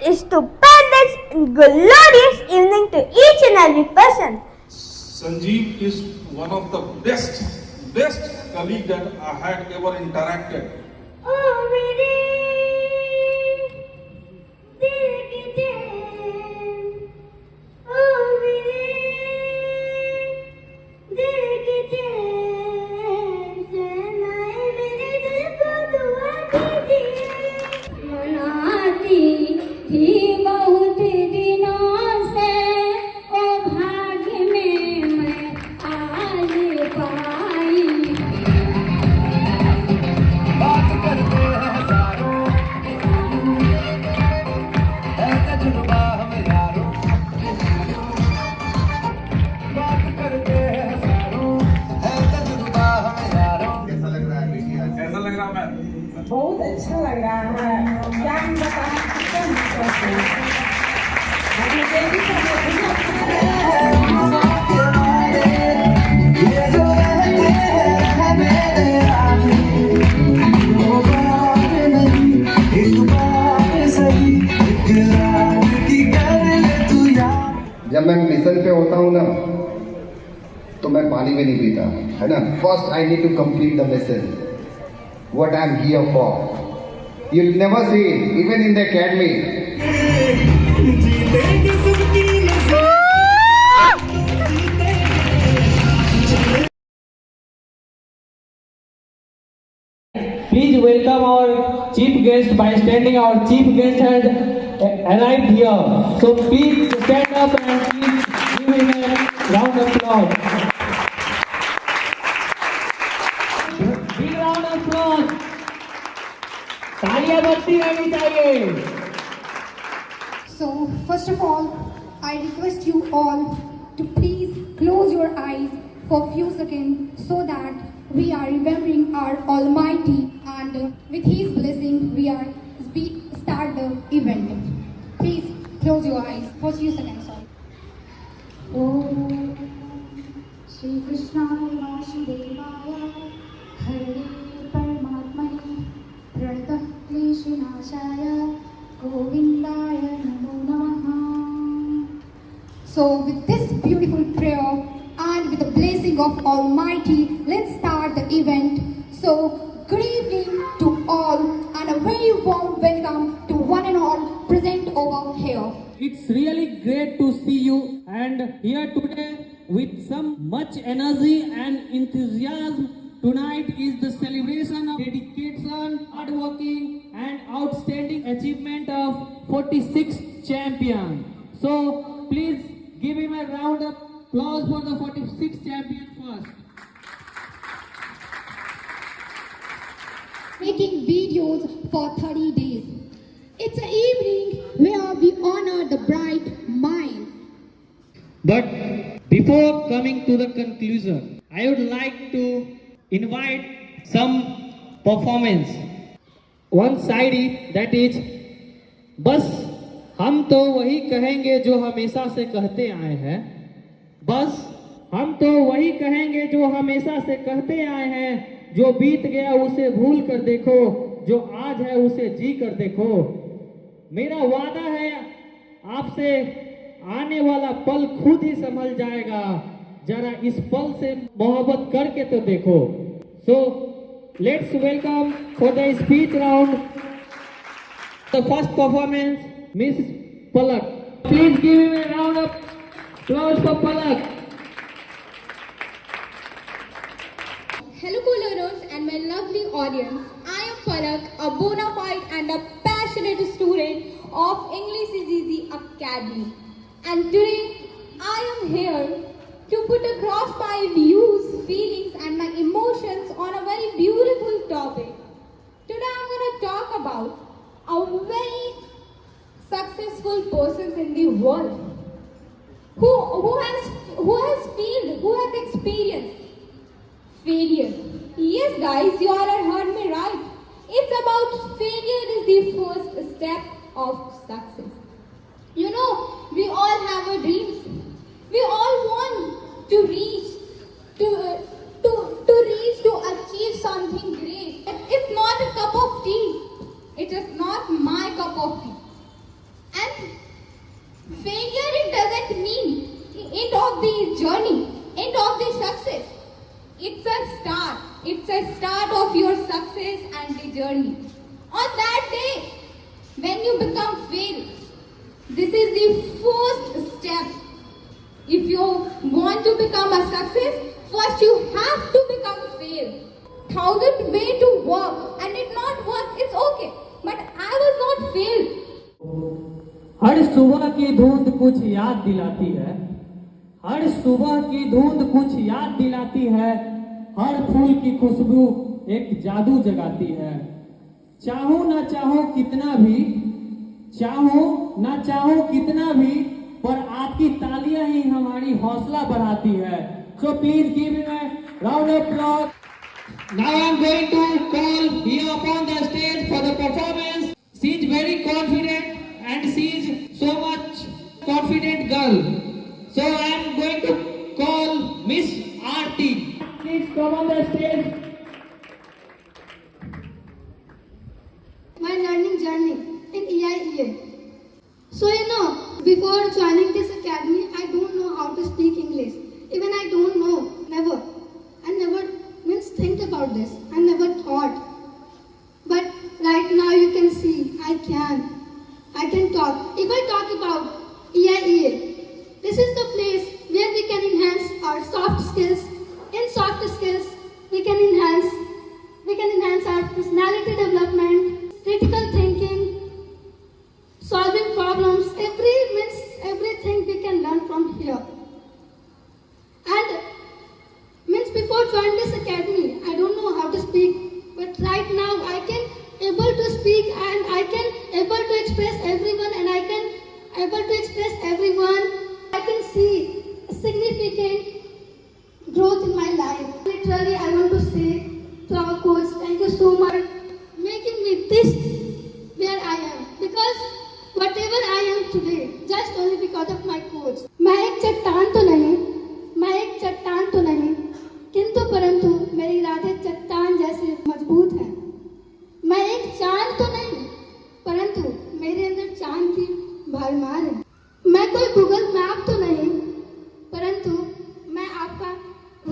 is to pass this glorious evening to each and every person. Sanjeev is one of the best colleague that I had ever interacted. Oh, mere dil ki chain, oh, mere dil ki chain, सहनाए मेरे दिल को दुआ कीजिए। मनाती थी बहुत दिनों से, ओ भाग्य में मैं आज पाई। बात करते हैं हजारों, है तजुर्बा हमें यारों। बात करते हैं हजारों, है तजुर्बा हमें यारों। कैसा लग रहा है बेटी आज? कैसा लग रहा है मैं? बहुत अच्छा लग रहा है। क्या हम बताएं, कितना अच्छा है। अभी बेबी का ये जो रहते हैं मेरे आगे, वो बात नहीं, एक बात सही, इकरार की कर ले तू यार। जब मैं मिशन पे होता हूँ ना तो मैं पानी भी नहीं पीता, है ना। First I need to complete the mission, what I am here for. You never see even in the academy. Please welcome our chief guest by standing. Our chief guest has arrived here. So please stand up and please give him a round of applause. Big round of applause. तालियां बजती रहनी चाहिए. So, first of all, I request you all to please close your eyes for a few seconds so that we are remembering our Almighty, and with His blessing we are start the event. Please close your eyes for a few seconds. Om Shri Krishnaaya Vasudevaya Hare Paramatmane Pranatah Kleshanashaya Govindaya Namo Namaha. So with this beautiful prayer and with the blessing of Almighty, let's start the event. So good evening to all and a very warm welcome to one and all present over here. It's really great to see you and here today with some much energy and enthusiasm. Tonight is the celebration of dedication, hard working and outstanding achievement of 46 champion. So please give him a round of applause for the 46 champion first. Making videos for 30 days. It's an evening where we honor the bright mind. But before coming to the conclusion, I would like to invite some performance. One side is that is, बस हम तो वही कहेंगे जो हमेशा से कहते आए हैं. बस हम तो वही कहेंगे जो हमेशा से कहते आए हैं. जो बीत गया उसे भूल कर देखो, जो आज है उसे जी कर देखो. मेरा वादा है आपसे, आने वाला पल खुद ही संभल जाएगा. जरा इस पल से मोहब्बत करके तो देखो. So let's welcome for the speech round the first performance, Miss Palak. Please give him a round of applause for Palak. Hello co-learners and my lovely audience. I am Palak, a bona fide and a passionate student of English is Easy Academy. And today I am here to put across my views, feelings and my emotions on a very beautiful topic. Today I'm going to talk about a very successful persons in the world who has experienced failure. Yes guys, you all have heard me right. It's about failure is the first step of success. You know, we all have a dreams. We all want to reach, to achieve something great. It's not a cup of tea. It is not my cup of tea. 10th, failure it doesn't mean end of the journey, end of the success. It's a start. It's a start of your success and the journey. On that day, when you become fail, this is the first step. If you want to become a success, first you have to become fail. 1,000 way to work and it not work, it's okay. But I was not failed. हर सुबह की धुंध कुछ याद दिलाती है, हर सुबह की धुंध कुछ याद दिलाती है, हर फूल की खुशबू एक जादू जगाती है। चाहो ना चाहो कितना भी, चाहो ना चाहो कितना भी, पर आपकी तालियां ही हमारी हौसला बढ़ाती है। So please give him a round of applause. Now I am going to call here upon the stage for the performance. She is very confident and she is so much confident girl. So I am going to call Miss Aarti. Please come on the stage. My learning journey in EIEA. So before joining this academy, I don't know how to speak English. Even I don't know, never. I never think about this. I never thought. But right now you can see, I can talk. If I talk about EIEA, this is the place where we can enhance our soft skills. In soft skills, we can enhance our personality development, critical thinking, solving problems, everything we can learn from here. And before joining this academy, I don't know how to speak, but right now I can able to speak and I can able to express everyone and I can able to express everyone. I can see a significant growth in my life. Literally, I want to say to our coach, thank you so much for making me this where I am. Because whatever I am today, just only because of my coach. मैं एक चट्टान तो नहीं, किंतु परंतु मेरी इरादे चट्टान जैसे मजबूत हैं। मैं एक चांद तो नहीं, परंतु मेरे अंदर चांद की भरमार है। मैं कोई गूगल मैप तो नहीं, परंतु मैं आपका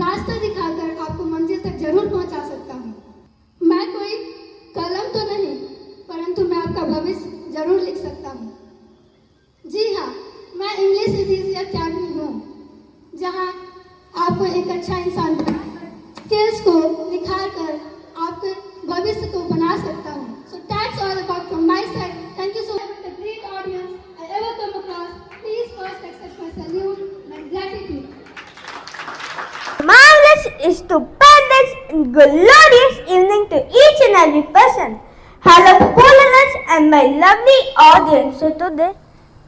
रास्ता दिखाकर आपको मंजिल तक जरूर पहुंचा सकता हूं। मैं कोई कलम तो नहीं, परंतु मैं आपका भविष्य जरूर लिख सकता हूं। जी हाँ, मैं इंग्लिश इज ईजी अकेडमी हूँ, जहाँ आपको एक अच्छा इंसान बनाकर स्किल्स को निखार कर आपके भविष्य को बना सकता हूँ। So that's all about from my side. Thank you so much for the great audience I ever come across. Please first accept my salute and gratitude. Marvelous, stupendous, and glorious evening to each and every person. Hello, Polanders and my lovely audience. So today,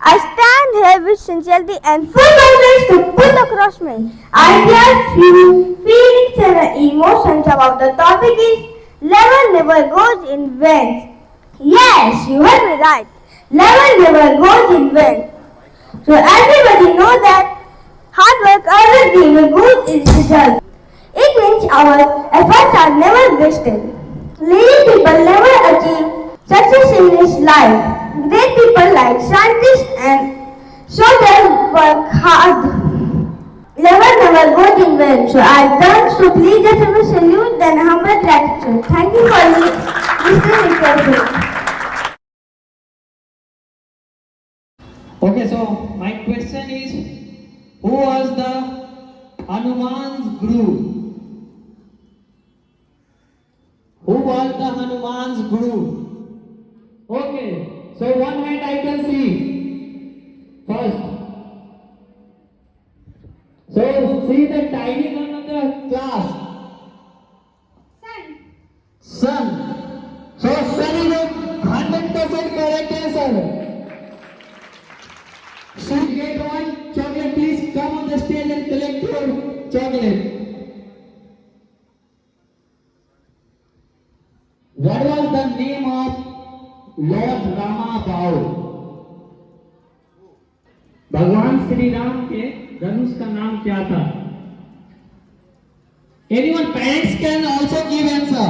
I stand here with sincerity and full confidence to put across my ideas, feelings and emotions about the topic is level never goes in vain. Yes, you heard me right. Level never goes in vain. So everybody know that hard work always gives a good result. It means our efforts are never wasted. Lazy people never achieve success in this life. Great people like scientists and so they work hard. Level never goes in vain. So I turn to please just a salute and humble gratitude. Thank you for listening carefully. Okay, so my question is, who was the Hanuman's guru? Who was the Hanuman's guru? Okay, so one hand I can see. First. So see the tiny one of the class. Sun. So sun is a 100% correct answer. So get one chocolate, please come on the stage and collect your chocolate. What was the name of Lord Rama Bhau? भगवान श्री राम के धनुष का नाम क्या था? Anyone parents can also give answer.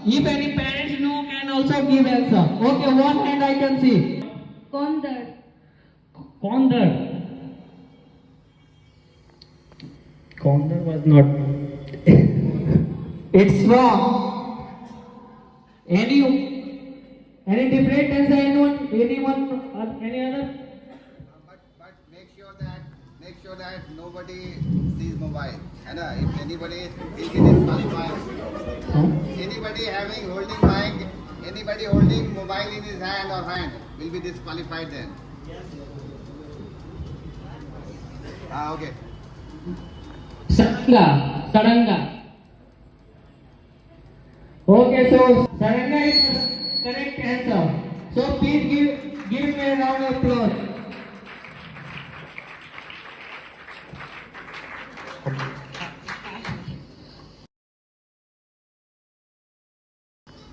If any parents know, can also give answer. Okay, one hand I can see. Gondar. Condor. Condor was not. It's wrong. Any different answer? Anyone? Any other? But make sure that nobody sees mobile. And if anybody will be disqualified. Anybody holding mobile in his hand or hand will be disqualified then. Okay. Saranga. Okay, so Saranga is correct answer. So please give me a round of applause.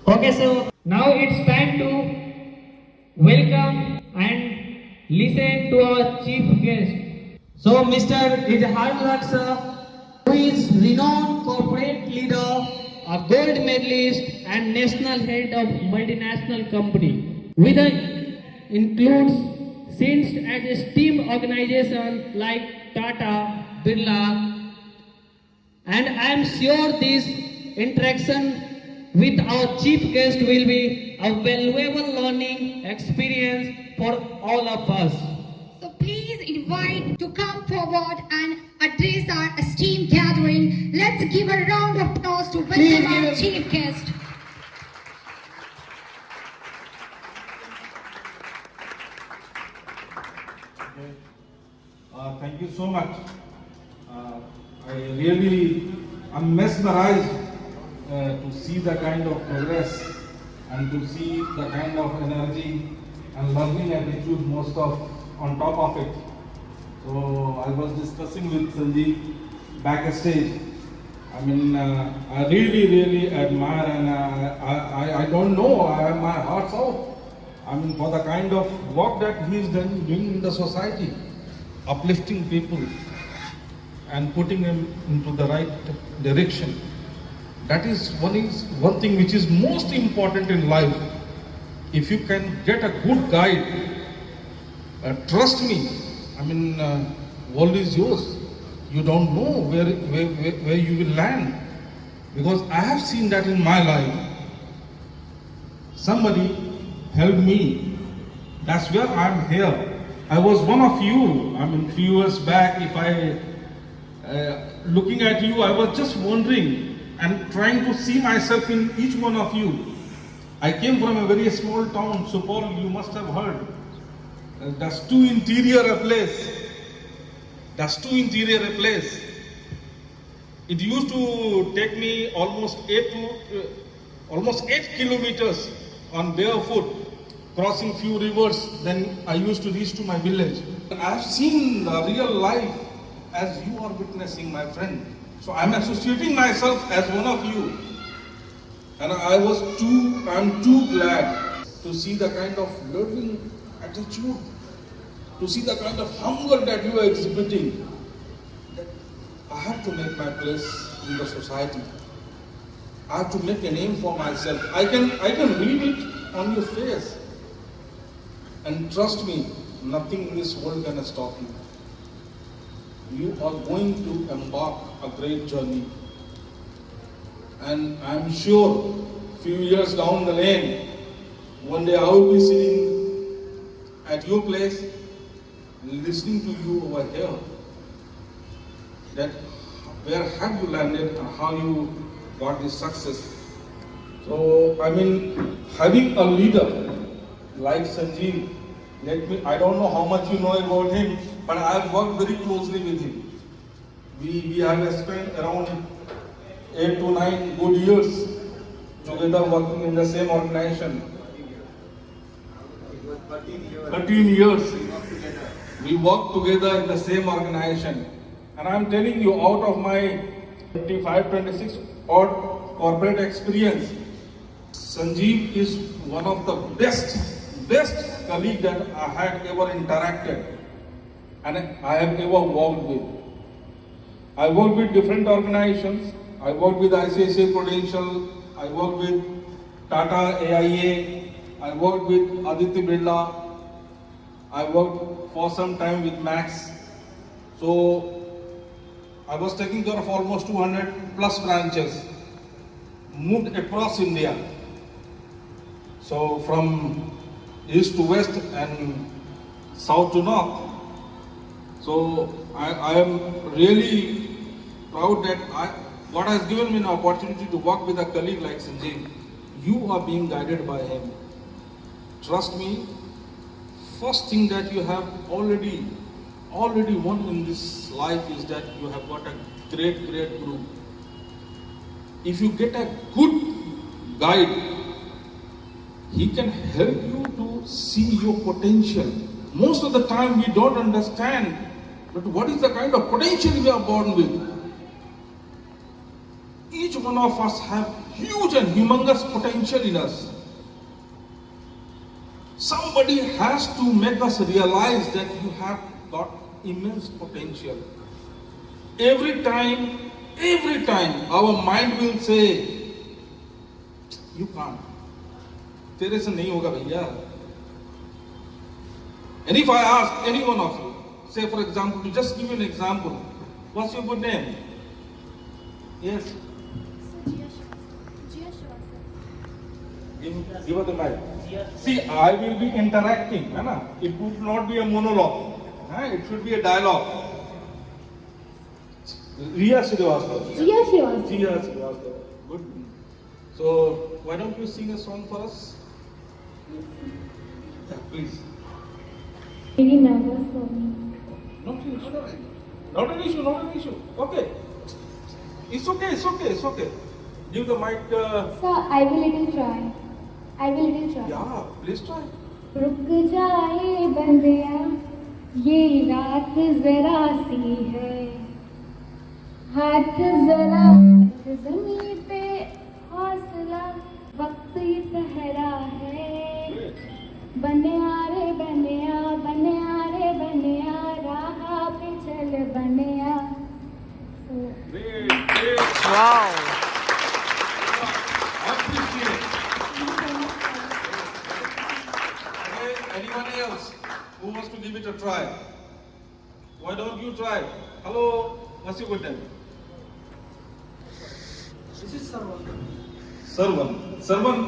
Okay, so now it's time to welcome and listen to our chief guest. So Mr. Izhar Ulaq sir, who is renowned corporate leader, a gold medalist and national head of multinational company, with includes since at esteemed organizations like Tata, Birla, and I am sure this interaction with our chief guest will be a valuable learning experience for all of us. So please invite to come forward and address our esteemed gathering. Let's give a round of applause to welcome our chief guest. Thank you so much. I'm mesmerized to see the kind of progress and to see the kind of energy and learning attitude most of on top of it. So I was discussing with Sanjeev backstage. I mean, I really admire, and I don't know, my heart's out. I mean, for the kind of work that he's doing in the society, uplifting people and putting them into the right direction. That is one thing which is most important in life. If you can get a good guide, trust me, I mean, world is yours. You don't know where you will land, because I have seen that in my life. Somebody helped me. That's where I'm here. I was one of you. I mean, few years back, looking at you, I was just wondering and trying to see myself in each one of you. I came from a very small town, Supol, you must have heard. That's too interior a place. It used to take me almost 8 kilometers on barefoot, crossing few rivers. Then I used to reach to my village. I have seen the real life as you are witnessing, my friend. So I'm associating myself as one of you. And I'm too glad to see the kind of learning attitude, to see the kind of hunger that you are exhibiting. That I have to make my place in the society. I have to make a name for myself. I can read it on your face. And trust me, nothing in this world can stop you. You are going to embark a great journey. And I'm sure few years down the lane, one day I will be sitting at your place, listening to you over here, that where have you landed and how you got this success. So, I mean, having a leader like Sanjeev, I don't know how much you know about him, but I have worked very closely with him. We have spent around 8 to 9 good years together working in the same organization. 13 years. We worked together in the same organization. And I'm telling you, out of my 26 odd corporate experience, Sanjeev is one of the best colleague that I had ever interacted and I have ever worked with. I worked with different organizations. I worked with ICICI Prudential, I worked with Tata AIA, I worked with Aditya Birla, I worked for some time with Max. So I was taking care of almost 200 plus branches, moved across India. So from east to west and south to north. So I am really proud that God has given me an opportunity to work with a colleague like Sanjeev. You are being guided by him. Trust me, first thing that you have already won in this life is that you have got a great guru. If you get a good guide, he can help you to see your potential. Most of the time we don't understand, but what is the kind of potential we are born with? Each one of us have huge and humongous potential in us. Somebody has to make us realize that you have got immense potential. Every time, our mind will say, you can't. तेरे से नहीं होगा भैया. And if I ask any one of you, say for example, to just give you an example, what's your good name? Yes. Give her the mic. See, I will be interacting. Right? It would not be a monologue. Right? It should be a dialogue. Riya Srivastava. Jiya Srivastava. Good. So, why don't you sing a song for us? Yeah, please. Very nervous for me. Not an issue. Okay. It's okay. Give the mic. Sir, I will little try. Yeah, please try. रुक जाए बंदिया, ये रात जरा सी है, हाथ जरा ज़मीं पे हौसला, वक्त ये ठहरा है, बनिया रे बनिया, राह पे चल बनिया. Great. Wow. Appreciate. Okay, anyone else who wants to give it a try? Why don't you try? Hello, what's your good name? This is Sarvan.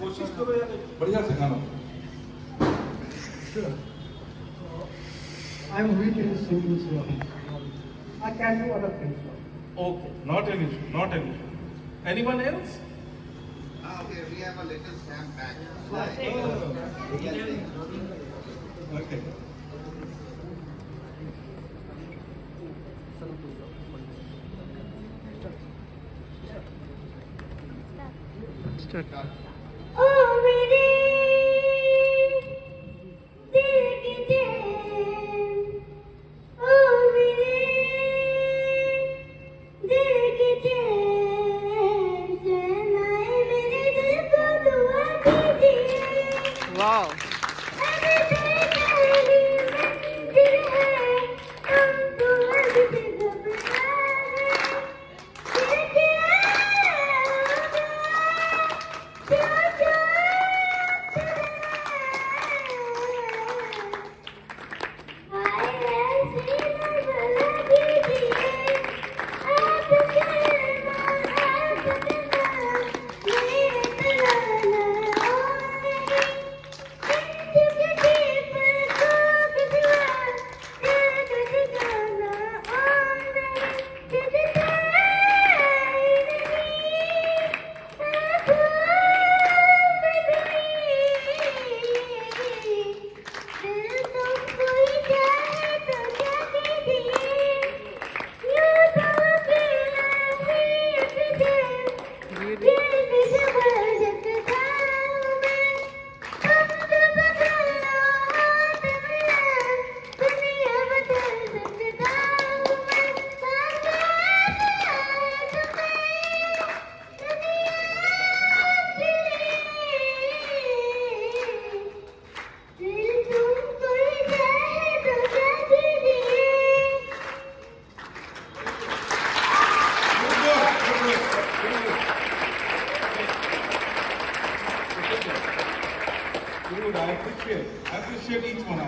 कोशिश करो यार, बढ़िया से गाना. Sure. I'm weak in singing song. I can do other things. Okay, not an issue. Anyone else? Okay, we have a little stamp back. Okay. ओ मेरे दिल की चैन, ओ मेरे दिल की चैन, चैन आए मेरे दिल को दुआ दीजिए. Wow. दिल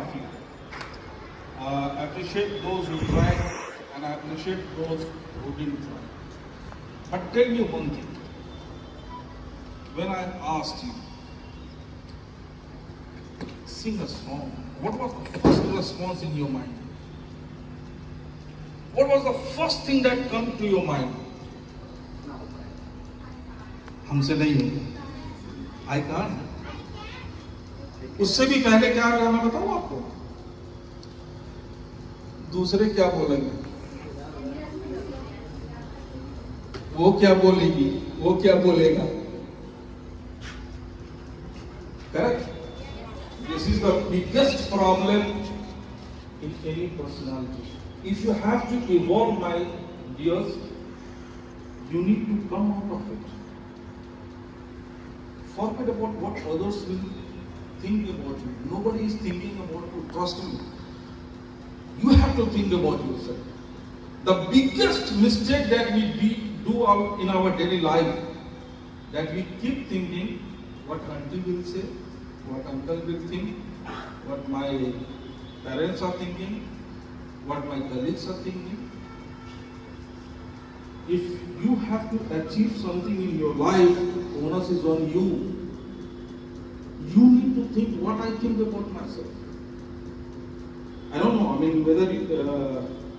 I feel. I appreciate those who tried and I appreciate those who didn't try. But tell me one thing. When I asked you, sing a song, what was the first response in your mind? What was the first thing that came to your mind? हमसे नहीं होगा, I can't. उससे भी पहले क्या आया मैं बताऊं आपको? दूसरे क्या बोलेंगे, वो क्या बोलेगी, वो क्या बोलेगा? Correct? This is the biggest problem in any personality. If you have to evolve, my dears, you need to come out of it. Forget about what others will think about you. Nobody is thinking about you. Trust me. You have to think about yourself. The biggest mistake that we do out in our daily life, that we keep thinking what auntie will say, what uncle will think, what my parents are thinking, what my colleagues are thinking. If you have to achieve something in your life, onus is on you. You need to think what I think about myself. I don't know, I mean, whether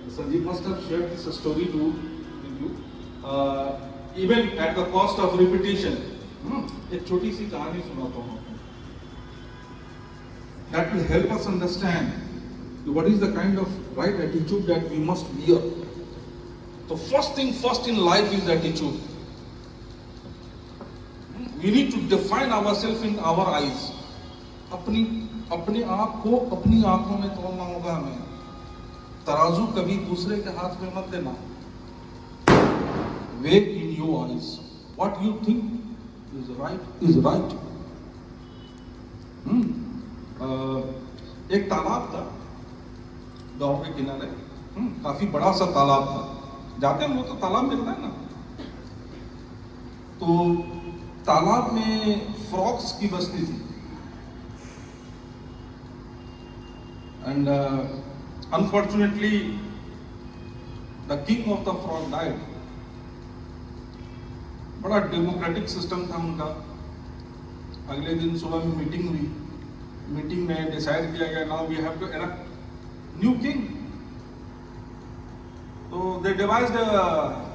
Sanjeev must have shared this story with you. Even at the cost of repetition, एक छोटी सी कहानी सुनाता हूँ आपको. That will help us understand what is the kind of right attitude that we must wear. The first thing first in life is attitude. We need to define ourselves in our eyes. अपनी आँख को अपनी आँखों में तोड़ना होगा हमें. तराजू कभी दूसरे के हाथ में मत देना. Weigh in your eyes. What you think is right is right. एक तालाब था गांव के किनारे. काफी बड़ा सा तालाब था. जाते हैं वो तो तालाब मिलता है ना. तो तालाब में फ्रॉक्स की बस्ती थी. And unfortunately, the king of the frog died. बड़ा डेमोक्रेटिक सिस्टम था उनका. अगले दिन सुबह में मीटिंग हुई. मीटिंग में डिसाइड किया गया now we have to elect new king. तो दे डिवाइज्ड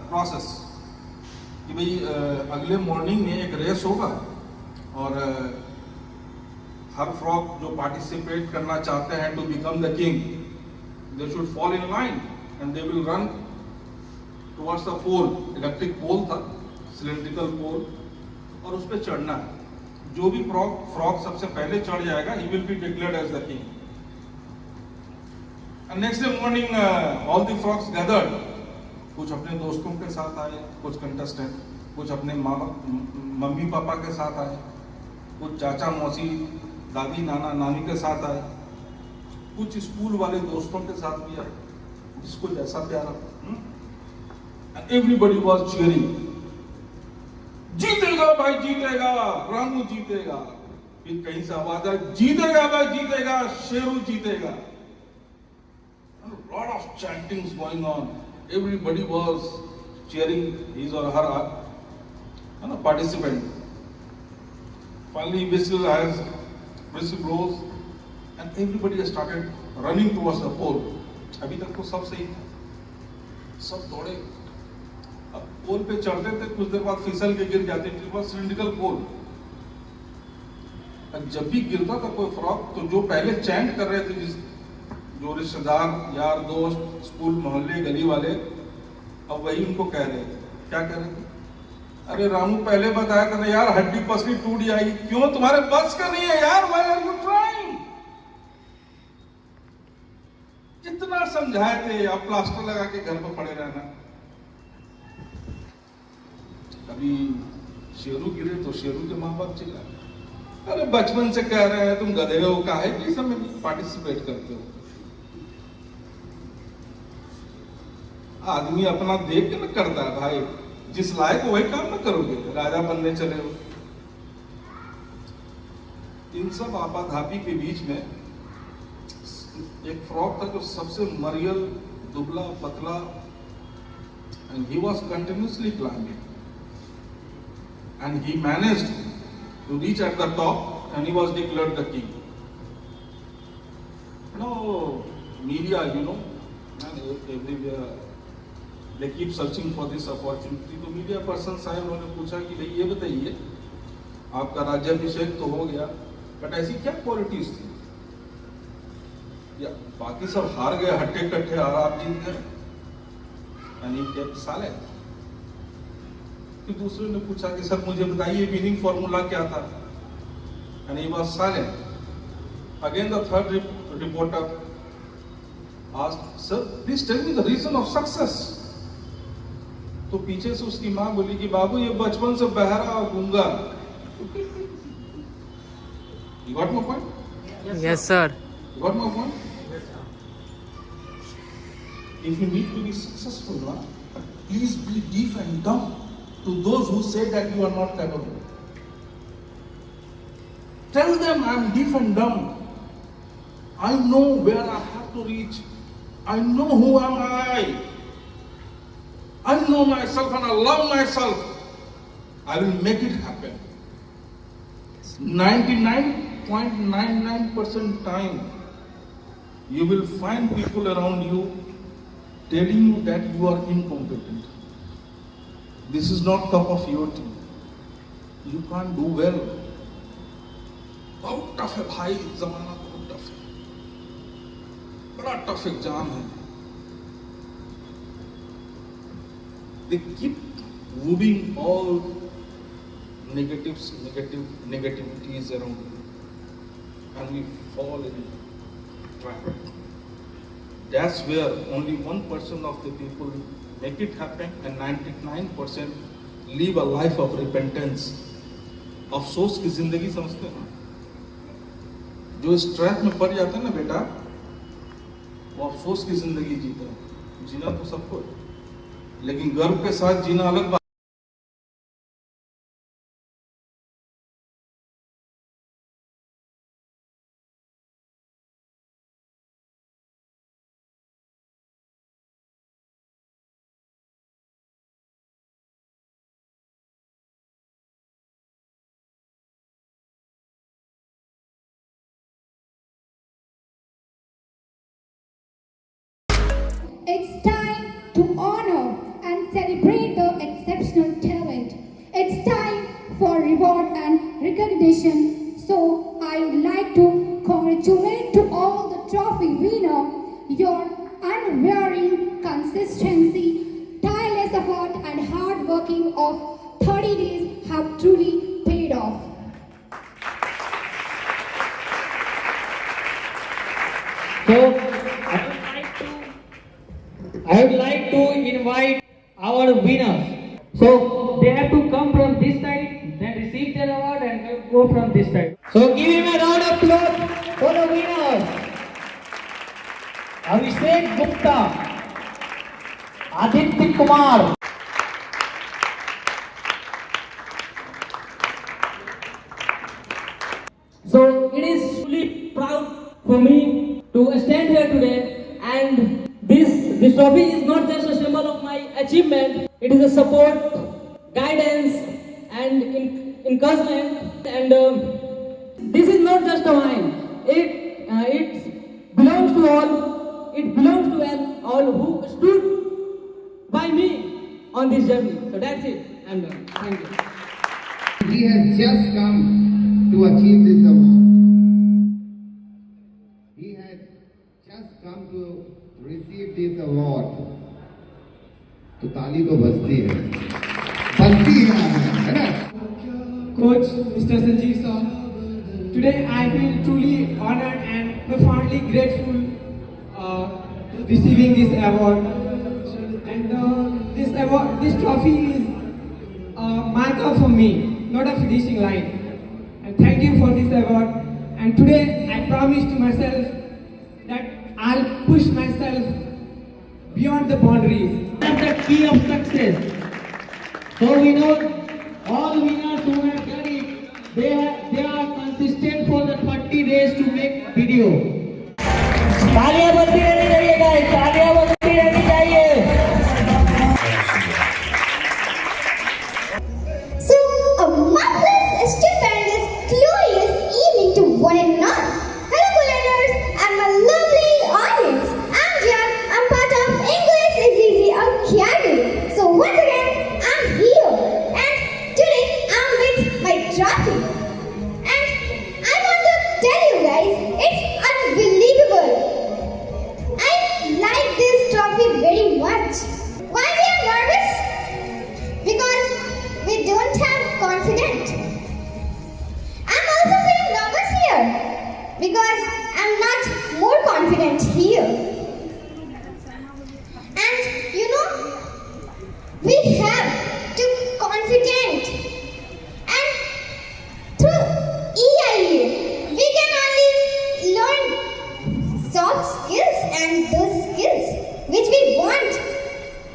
प्रोसेस कि भाई अगले मॉर्निंग में एक रेस होगा और हर फ्रॉग जो पार्टिसिपेट करना चाहते हैं to become the king, they should fall in line and they will run towards the pole. Electric pole था, सिलेंड्रिकल पोल, और उस पर चढ़ना है. जो भी फ्रॉग सबसे पहले चढ़ जाएगा, he will be declared as the king. And next day morning, all the frogs gathered. कुछ अपने दोस्तों के साथ आए, कुछ कंटेस्टेंट, कुछ अपने मम्मी पापा के साथ आए, कुछ चाचा मौसी दादी नाना नानी के साथ आए, कुछ स्कूल वाले दोस्तों के साथ भी आए, जिसको जैसा प्यारा. And everybody was cheering. जीतेगा भाई जीतेगा, रामू जीतेगा. फिर कहीं से आवाज आई, जीतेगा भाई जीतेगा, शेरू जीतेगा. A lot of chantings going on. Everybody was cheering his or her participant. Finally, whistle blows, and everybody has started running towards the pole. अभी तक तो सब सही था, सब दौड़े. अब पोल पे चढ़ते थे, कुछ देर बाद फिसल के गिर जाते. इट वाज सिलेंड्रिकल पोल. जब भी गिरता था कोई फ्रॉग, तो जो पहले चैंट कर रहे थे, जो रिश्तेदार यार दोस्त स्कूल मोहल्ले गली वाले, अब वही उनको कह रहे थे. क्या कह रहे थे? अरे रामू पहले बताया था ना यार, हड्डी पसली टूट जाएगी. क्यों? तुम्हारे बस का नहीं है यार. Why are you trying? कितना समझाए थे, आप प्लास्टर लगा के घर पर पड़े रहना. कभी शेरू गिरे तो शेरू के माँ बाप चिल्लाए, अरे बचपन से कह रहे हैं तुम गधे हो, काहे कि सब में पार्टिसिपेट करते हो. आदमी अपना देख के न करता है भाई. जिस लायक वही काम न करोगे, राजा बनने चले हो. इन सब आपाधापी के बीच में एक फ्रॉक था जो सबसे मरियल, दुबला, पतला, and he was continuously climbing, and he managed to reach at the top, and he was declared the king. Media, and everywhere they keep searching for this opportunity. तो मीडिया पर्सन आए, उन्होंने पूछा कि भाई ये बताइए, आपका राज्याभिषेक तो हो गया, बट ऐसी क्या क्वालिटीज थी, या बाकी सब हार गए हट्टे कट्टे और आप जीत गए, यानी क्या साले। फिर दूसरे ने पूछा कि सर मुझे बताइए विनिंग फॉर्मूला क्या था, and he was silent. Again the third reporter asked, sir please tell me the reason of success. तो पीछे से उसकी माँ बोली कि बाबू ये बचपन से बहरा और गूंगा। You got my point? Yes, sir. You got my point? If you need to be successful, please be deaf and dumb to those who say that you are not capable. Tell them I am deaf and dumb. I know where I have to reach. I know who am I. I know myself and I love myself. I will make it happen. 99.99% time, you will find people around you telling you that you are incompetent. This is not cup of your tea. You can't do well. बहुत tough है भाई, जमाना बहुत tough है, बड़ा tough exam है. They keep moving all negativities around you, and we fall in trap. That's where only 1% of the people make it happen, and 99% live a life of repentance. अफसोस की जिंदगी समझते हैं. जो इस ट्रैप में पड़ जाता है ना बेटा, वो अफसोस की जिंदगी जीता है. जीना तो सबको है, लेकिन गर्व के साथ जीना अलग बात. It's time to honor and celebrate the exceptional talent. It's time for reward and recognition. So I would like to congratulate to all the trophy winner. Your unwearying consistency, tireless effort and hard working of 30 days have truly paid off. So I would like to invite our winners. So they have to come from this side, then receive their award and go from this side. So give him a round of applause for the winners. Abhishek Gupta, Aditya Kumar. So it is truly proud for me to stand here today, and this trophy is not just a symbol of my achievement, it is a support, guidance and encouragement, and this is not just a mine, it belongs to all, all who stood by me on this journey. So that's it, I'm done. Thank you. He has just come to achieve this award. He has just come to receive this award. तो ताली तो बजती है ना? Coach Mr. Sanjeev sir, today I feel truly honored and profoundly grateful receiving this award. And this trophy is a marker for me, not a finishing line. And thank you for this award. And today I promise to myself that I'll push myself beyond the boundaries. That's the key of success. So we know all winners who have done it, they are consistent for the 30 days to make video. and those skills which we want.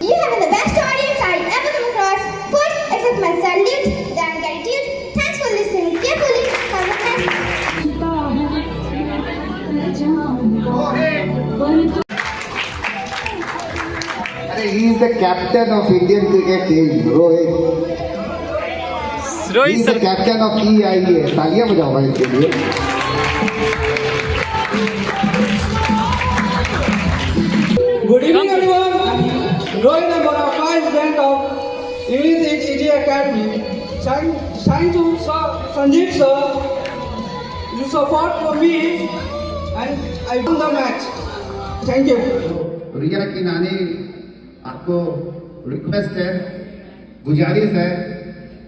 You have been the best audience I ever come across. First, accept my salute, then gratitude. Thanks for listening carefully. Have a nice day. He is the captain of Indian cricket team, Rohit. He is the captain of EIA. तालियां बजाओ भाई इसके लिए. Good evening, everyone. Rohit Nambara, Vice President of English EG Academy. Thank to Sir Sanjeev sir. You support for me, and I won the match. Thank you. रिया की नानी, आपको request है, गुजारिश है,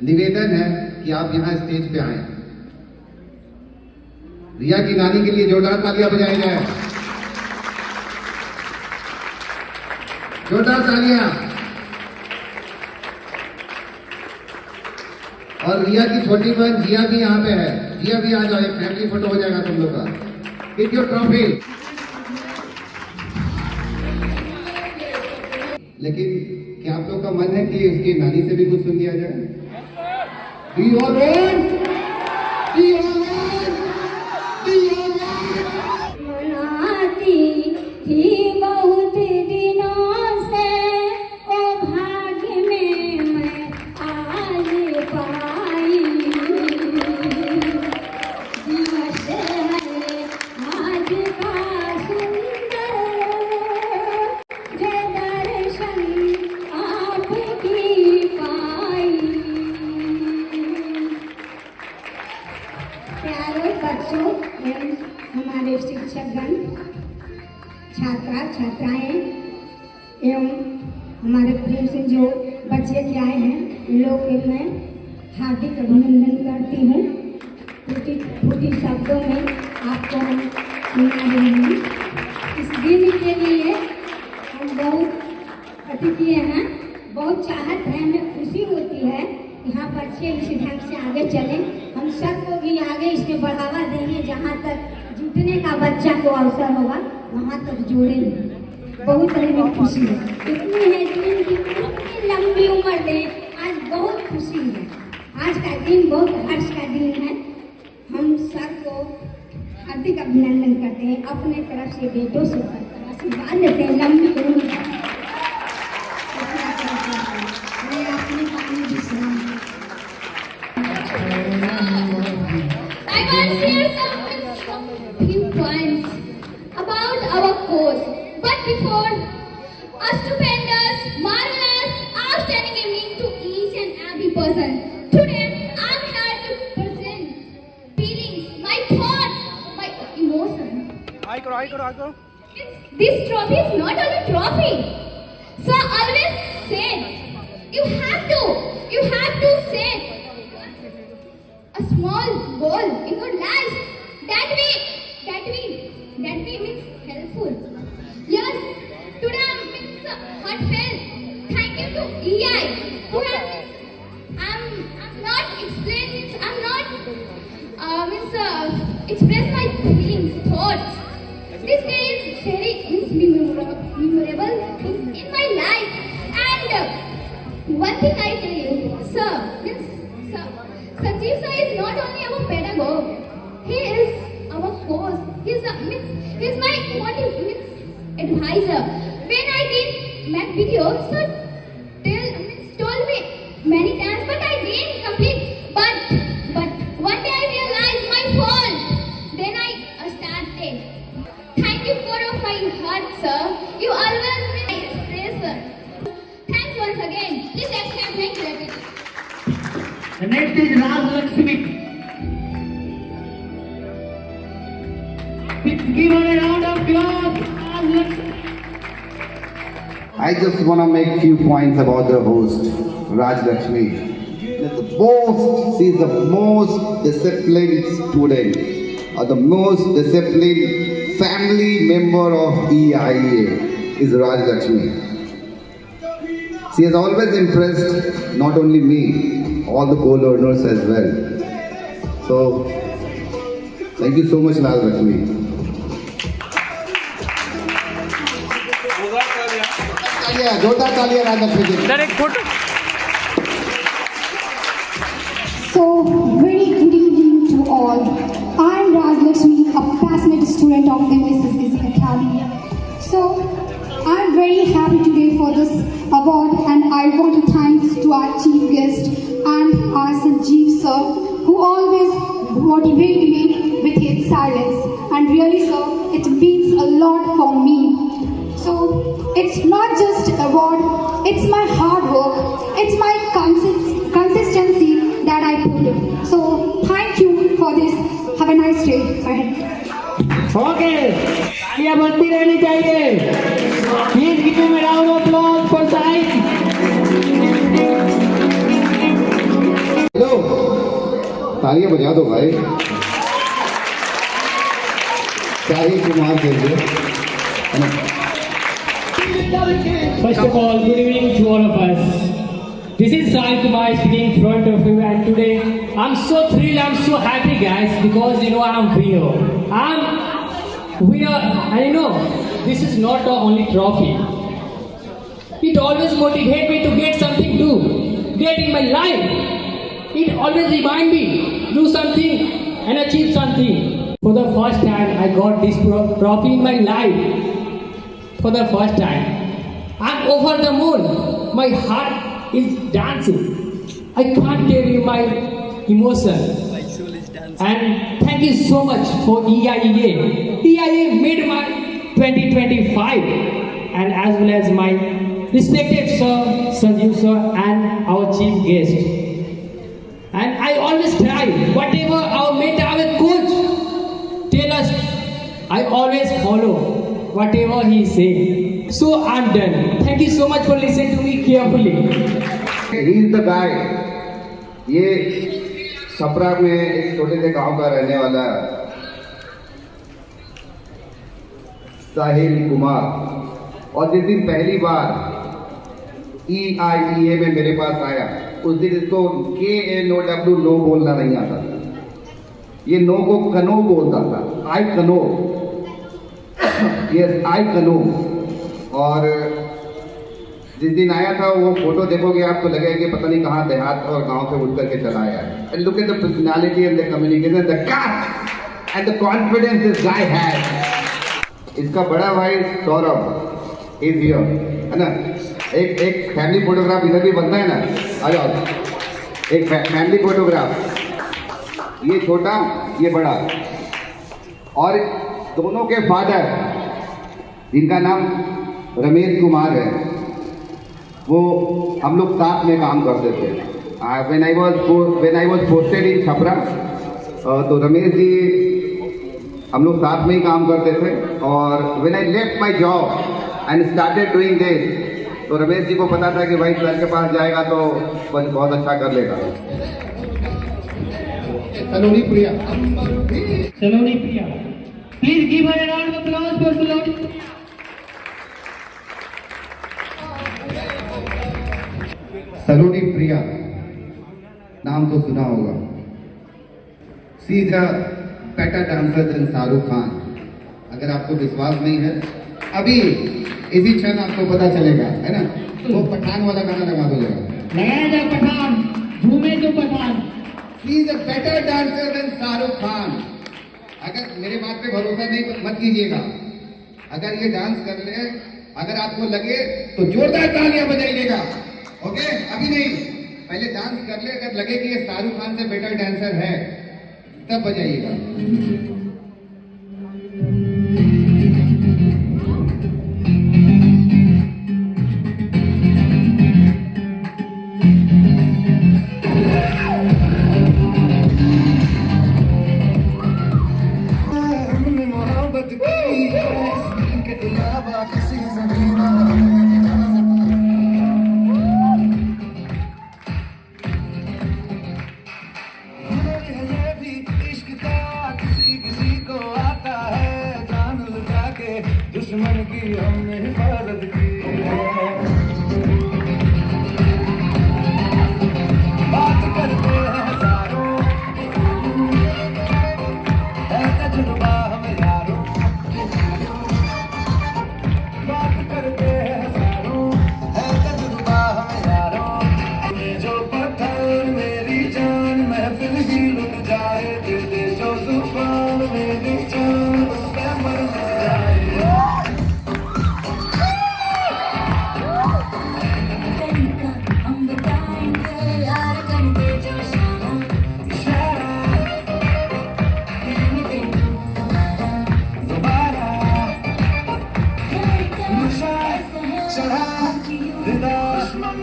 निवेदन है कि आप यहाँ स्टेज पे आए. रिया की नानी के लिए जोरदार तालियां बजाई जाए. जोरदार तालियां. और रिया की छोटी बहन जिया भी यहाँ पे है. जिया भी आ जाओ, एक फैमिली फोटो हो जाएगा तुम लोग का. With your trophy. लेकिन क्या आप लोग का मन है कि उसकी नानी से भी कुछ सुन लिया जाए? Do you all want? Do you all want? Do you all want? मनाती थी बहुत दिनों से, ओ भाग्य में मैं आज पाई. दिवस है आज का सुंदर, जय दर्शन आपकी पाई. प्यारे बच्चों एवं हमारे शिक्षकगण, छात्रा छात्राएं एवं हमारे प्रेम से जो बच्चे के आए हैं, उन लोग के मैं हार्दिक अभिनंदन करती हूँ. फूटी शब्दों में आपको हम सुना रही हूँ. इस दिन के लिए हम बहुत प्रतिक्रिया हैं, बहुत चाहत है, हमें खुशी होती है. यहाँ बच्चे इसी ढंग से आगे चलें. हम सबको भी आगे इसमें बढ़ावा देंगे. जहाँ तक जुटने का बच्चा को अवसर होगा वहाँ तक जोड़ेंगे. बहुत हमें खुशी है. इतनी है कि इतनी लंबी उम्र दें, आज बहुत खुशी है. आज का दिन बहुत हर्ष का दिन है. हम सबको हार्दिक अभिनंदन करते हैं. अपने तरफ से बेटों से आशीर्वाद देते हैं. लंबी उम्र I want to share some few points about our course. But before, a stupendous, marvelous, outstanding evening to each and every person. Today, I'm here to present feelings, my thoughts, my emotions. This trophy is not only trophy. So I always said, you have to set a small goal in your life. That way means helpful. Yes, today means heartfelt. Thank you to EI. Today I'm not explaining. I'm not express my feelings, thoughts. This day is very memorable things in my life. And one thing I tell you, Sanjeev sir is not only our pedagogue, he is our coach. He is my advisor. When I did math video, sir told me many times, but I didn't complete. But one day I realized my fault. Then I started. Thank you for my heart, sir. You always been my inspiration. Thanks once again. Please accept my gratitude. The next is Raj Lakshmi. Give her a round of applause. Raj Lakshmi. I just want to make a few points about the host, Raj Lakshmi. She is the most disciplined student or the most disciplined family member of EIA is Raj Lakshmi. She has always impressed not only me, all the co-learners as well. So, thank you so much, Raj Lakshmi. जोरदार तालियां राजन physics. Sir एक photo. So, very good evening to all. I am Rajlakshmi, a passionate student of MSSSC Academy. So, I am very happy today for this award, and I want to thank to our chief guest and our Sanjeev sir, who always motivate me with his silence. And really, sir, it means a lot for me. So, it's not just award, it's my hard work, it's my consistency that I put in. So, thank you for this. Have a nice day ahead. Okay, तालियां बजती रहनी चाहिए। Please give me round of applause for Sahil. Hello, तालियां बजा दो भाई। साहिल कुमार के लिए। First of all, good evening to all of us. This is Sahil Kumar speaking in front of you, and today I'm so thrilled, I'm so happy, guys, because I'm winner. I'm winner, and this is not the only trophy. It always motivates me to get something to get in my life. It always reminds me do something and achieve something. For the first time, I got this trophy in my life. For the first time, I'm over the moon. My heart is dancing. I can't tell you my emotion. And thank you so much for EIEA. EIEA made my 2025, and as well as my respected sir, Sanjeev sir, and our chief guest. And I always try, whatever our mentor, our coach tell us, I always follow whatever he say. So I'm done. Thank you so much for listening to me carefully. He is the guy. ये छपरा में एक छोटे से गांव का रहने वाला साहिल कुमार, और जिस दिन पहली बार EIEA में मेरे पास आया, उस दिन इसको KNOW नो बोलना नहीं आता था। ये नो को कनो बोलता था। आई कनो, यस आई कनो। और जिस दिन आया था वो फोटो देखोगे आपको लगेगा कि पता नहीं कहाँ देहात और गांव से उठ करके चला आया है। And look at the personality and the communication, the gut and the confidence this guy has. इसका बड़ा भाई सौरभ इज हियर, है ना। एक फैमिली फोटोग्राफ इधर भी बनता है ना, आ जाओ। एक फैमिली फोटोग्राफ, ये छोटा ये बड़ा, और दोनों के फादर जिनका नाम रमेश कुमार है, वो हम लोग साथ में काम करते थे। When I was posted in Chhapra, तो रमेश जी हम लोग साथ में ही काम करते थे। और when I left my job and started doing this, तो रमेश जी को पता था कि भाई सर के पास जाएगा तो बहुत अच्छा कर लेगा। Saloni Priya, please give her a round of applause for Saloni. Saloni Priya नाम तो सुना होगा। She is a better dancer than Shahrukh Khan. अगर आपको विश्वास नहीं है, अभी इसी क्षण आपको पता चलेगा, है ना। वो पठान वाला गाना लगा दो जरा, लगाया जाए पठान, झूमे तो Pathan. She is a better dancer than Shahrukh Khan. अगर मेरे बात पे भरोसा नहीं मत कीजिएगा, अगर ये डांस कर ले, अगर आपको लगे तो जोरदार तालियां बजाइएगा। ओके, अभी नहीं, पहले डांस कर ले। अगर लगे कि ये शाहरुख खान से बेटर डांसर है तब बजाइएगा। दुश्मन की हमने हिफाजत की है। बात करते हैं सारों, है तजुर्बा हमें यारों। बात करते हैं सारों,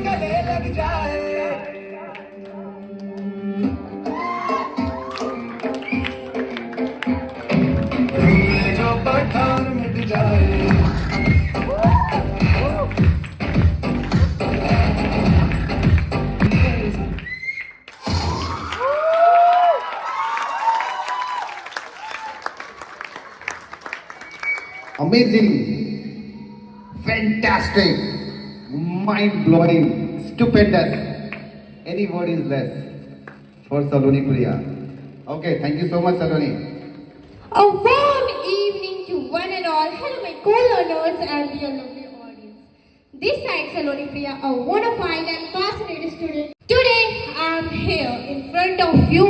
गले लग जाए जो पठान मिट जाए Amazing, fantastic, mind-blowing, stupendous. Any word is less for Saloni Priya. Okay, thank you so much, Saloni. A warm evening to one and all. Hello, my co-learners and your lovely audience. This side Saloni Priya, a bona fide and fascinating student. Today, I am here in front of you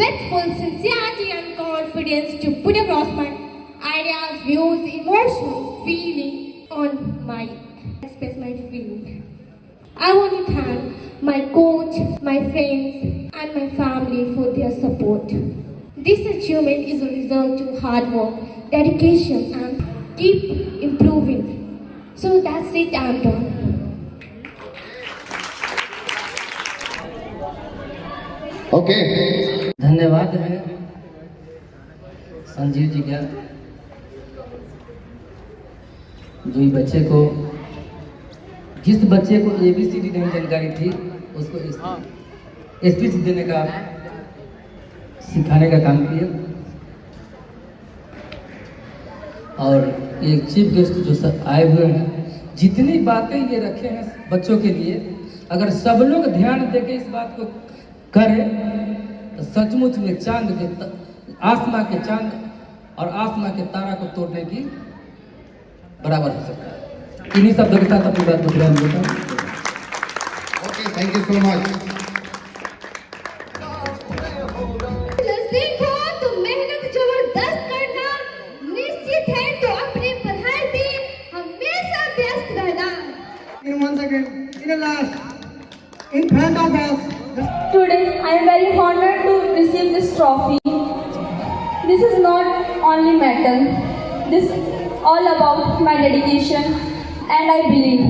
with full sincerity and confidence to put across my ideas, views, emotions, feeling on my express my feeling. I want to thank my coach, my friends, and my family for their support. This achievement is a result of hard work, dedication, and keep improving. So that's it, I'm done. Okay. धन्यवाद है संजीव जी का, जो बच्चे को, जिस बच्चे को ABCD नहीं जानकारी थी उसको स्पीच देने का, सिखाने का काम किया। और ये चीफ गेस्ट जो सब आए हुए हैं, जितनी बातें ये रखे हैं बच्चों के लिए, अगर सब लोग ध्यान देके इस बात को करें तो सचमुच में चांद के आसमां के चांद और आसमां के तारा को तोड़ने की बराबर हो सकता है। इन्हीं शब्दों के साथ अपनी बात बता देता हूँ। Okay, thank you so much. देखो तो मेहनत जबरदस्त करना, निश्चित है तो अपनी पढ़ाई में हमेशा व्यस्त रहना। In 1 second, in the last, in front of us. Today, I am very honored to receive this trophy. This is not only medal. This is all about my dedication and I believe.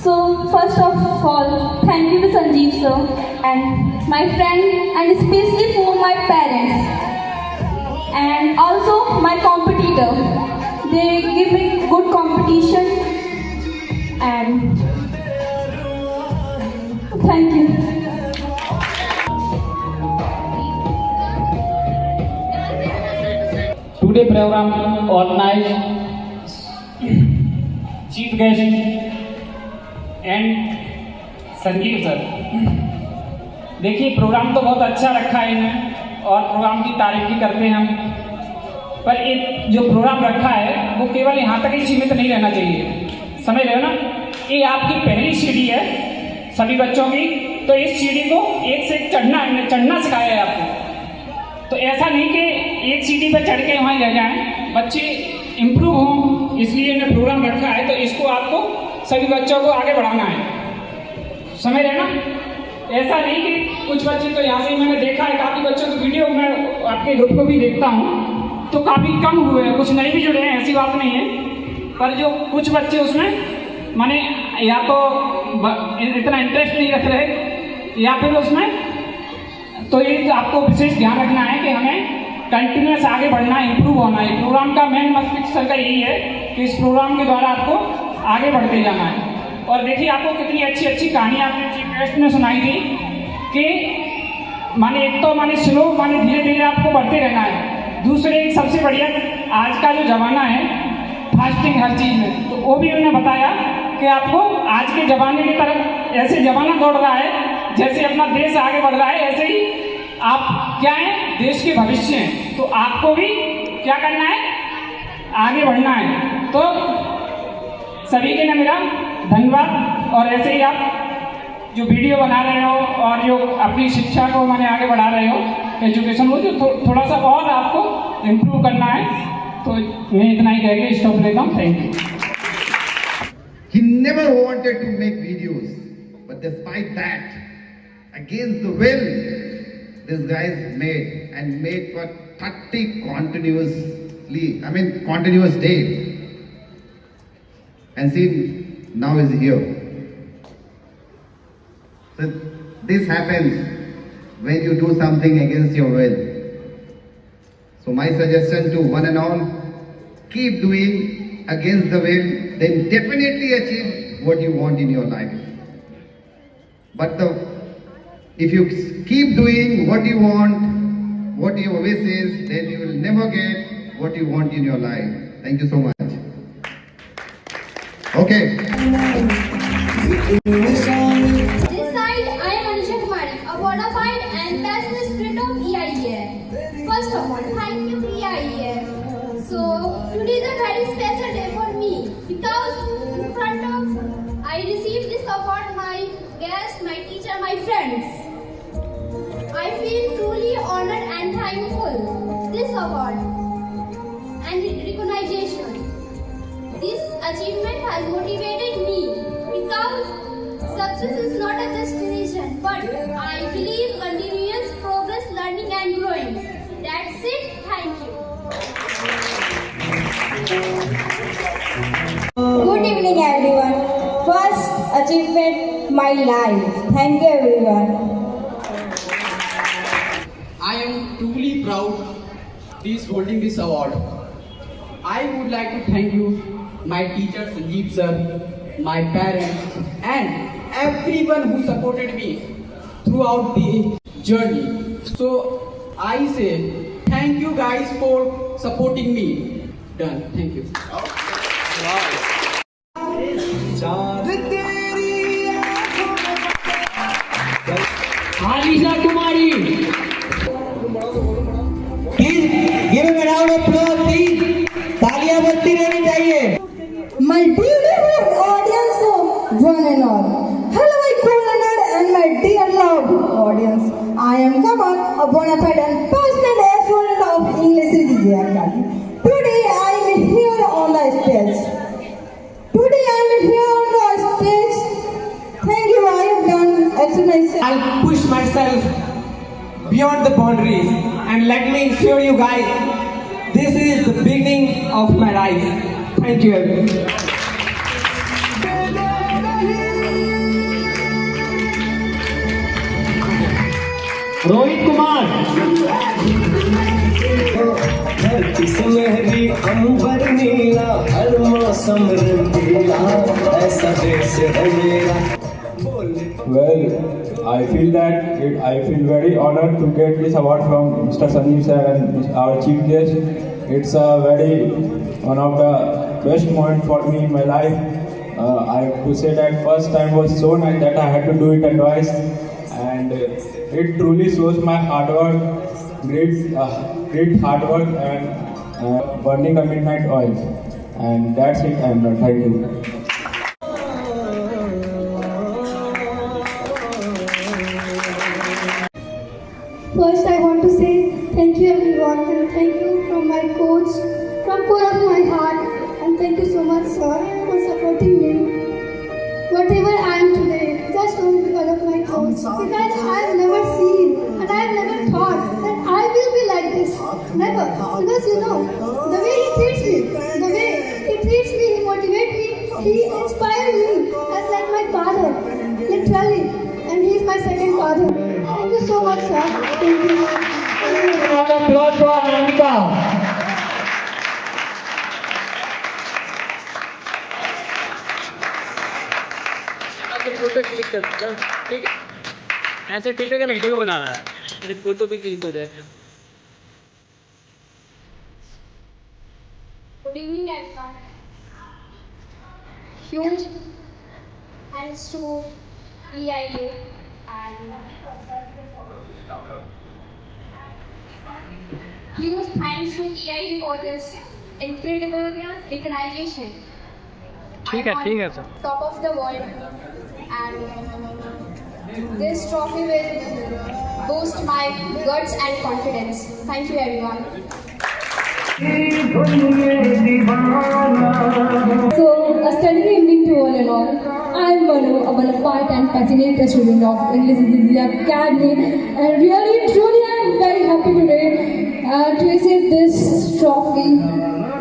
So, first of all, thank you to Sanjeev sir and my friend, and especially for my parents and also my competitor. They give me good competition and thank you. Today program organized chief guest and Sanjeev sir. देखिए programme तो बहुत अच्छा रखा है इन्हें और programme की तारीफ भी करते हैं हम, पर एक जो प्रोग्राम रखा है वो केवल यहाँ तक ही सीमित नहीं रहना चाहिए, समझ रहे हो ना। ये आपकी पहली सीढ़ी है सभी बच्चों की, तो इस सीढ़ी को एक से एक चढ़ना सिखाया है आपको। तो ऐसा नहीं कि एक सीढ़ी पर चढ़ के वहाँ रह जाएं, बच्चे इम्प्रूव हों, इसलिए इन्हें प्रोग्राम रखा है। तो इसको आपको सभी बच्चों को आगे बढ़ाना है, समझ रहे ना। ऐसा नहीं कि कुछ बच्चे, तो यहाँ से मैंने देखा है काफ़ी बच्चों की वीडियो, मैं आपके ग्रुप को भी देखता हूँ तो काफ़ी कम हुए हैं, कुछ नए भी जुड़े हैं, ऐसी बात नहीं है। पर जो कुछ बच्चे उसमें माने या तो इतना इंटरेस्ट नहीं रख रहे या फिर उसमें, तो ये आपको विशेष ध्यान रखना है कि हमें कंटिन्यूस आगे बढ़ना है, इम्प्रूव होना है। प्रोग्राम का मेन मकसद सर का यही है कि इस प्रोग्राम के द्वारा आपको आगे बढ़ते जाना है। और देखिए आपको कितनी अच्छी अच्छी कहानी आपने चीफ गेस्ट ने सुनाई थी कि माने एक तो माने स्लो, माने धीरे धीरे आपको बढ़ते रहना है। दूसरे एक सबसे बढ़िया, आज का जो ज़माना है फास्टिंग हर चीज़ में, तो वो भी उन्होंने बताया कि आपको आज के ज़माने की तरफ, ऐसे ज़माना दौड़ रहा है जैसे अपना देश आगे बढ़ रहा है, ऐसे ही आप क्या हैं, देश के भविष्य हैं। तो आपको भी क्या करना है, आगे बढ़ना है। तो सभी के लिए मेरा धन्यवाद। और ऐसे ही आप जो वीडियो बना रहे हो और जो अपनी शिक्षा को मैंने आगे बढ़ा रहे हो, एजुकेशन को, जो थोड़ा सा और आपको इम्प्रूव करना है। तो मैं इतना ही कह के स्टॉप लेता हूँ। Thank you. He never wanted to make videos, but despite that, against the will, this guy made for 30 continuous days. And see, now is here. So this happens when you do something against your will. So my suggestion to one and all, keep doing against the will, then definitely achieve what you want in your life. But if you keep doing what you want, what your wish is, then you will never get what you want in your life. Thank you so much. Okay. This side, I am Anisha Kumari, a bona fide and passionate student of EIEA. First of all, thank you EIEA. So, today is a very special day for me because in front of I received this award, my guests, my teacher, my friends. I feel truly honored and thankful this award and recognition. This achievement has motivated me because success is not a destination, but I believe continuous progress, learning and growing. That's it. Thank you. Good evening, everyone. First achievement, my life. Thank you, everyone. I am truly proud this holding this award. I would like to thank you, my teacher Sanjeev sir, my parents and everyone who supported me throughout the journey. So I say thank you guys for supporting me. Done. Thank you. Alisha Kumari. Please give him a round of applause, please. तालियां बजती रहनी चाहिए. My beautiful audience of one and all. Hello, my cool-hearted and my dear loved audience. I am Kamal, a bona fide and passionate student of English CGC Academy. Today I am here on the stage. Thank you, I have done excellence. I'll push myself beyond the boundaries and let me assure you guys, this is the beginning of my life. Thank you everyone. Rohit Kumar. धरती से मेरी अंबर नीला हर मौसम रंगीला ऐसा देश है मेरा. Well, I feel very honored to get this award from Mr. Sanjeev sir and our chief guest. It's one of the best moments for me in my life. I have to say that first time was so nice that I had to do it twice, and it truly shows my hard work, great hard work and burning a midnight oil. And that's it. I'm done. Thank you. First, I want to say thank you everyone and thank you from my coach, from core of my heart, and thank you so much sir for supporting me. Whatever I am today, just only because of my coach. Because I have never seen and I have never thought that I will be like this. Never. Because the way he treats me, he motivates me, he inspires me as like my father, literally. And he is my second father. Thank you so much, sir. Thank you. Round of applause for Anamika. Photo click कर. ठीक है, ऐसे ठीक है, video बनाना है, photo भी click हो जाए. Good evening, everyone. Huge thanks to EIA and huge thanks to EIA for this incredible recognition. ठीक है sir. Top of the world, and this trophy will boost my guts and confidence. Thank you, everyone. So, a stellar evening to all and all. I am Manu, a bona fide and passionate student of English CGC Academy, and really, truly, I am very happy today to receive this trophy.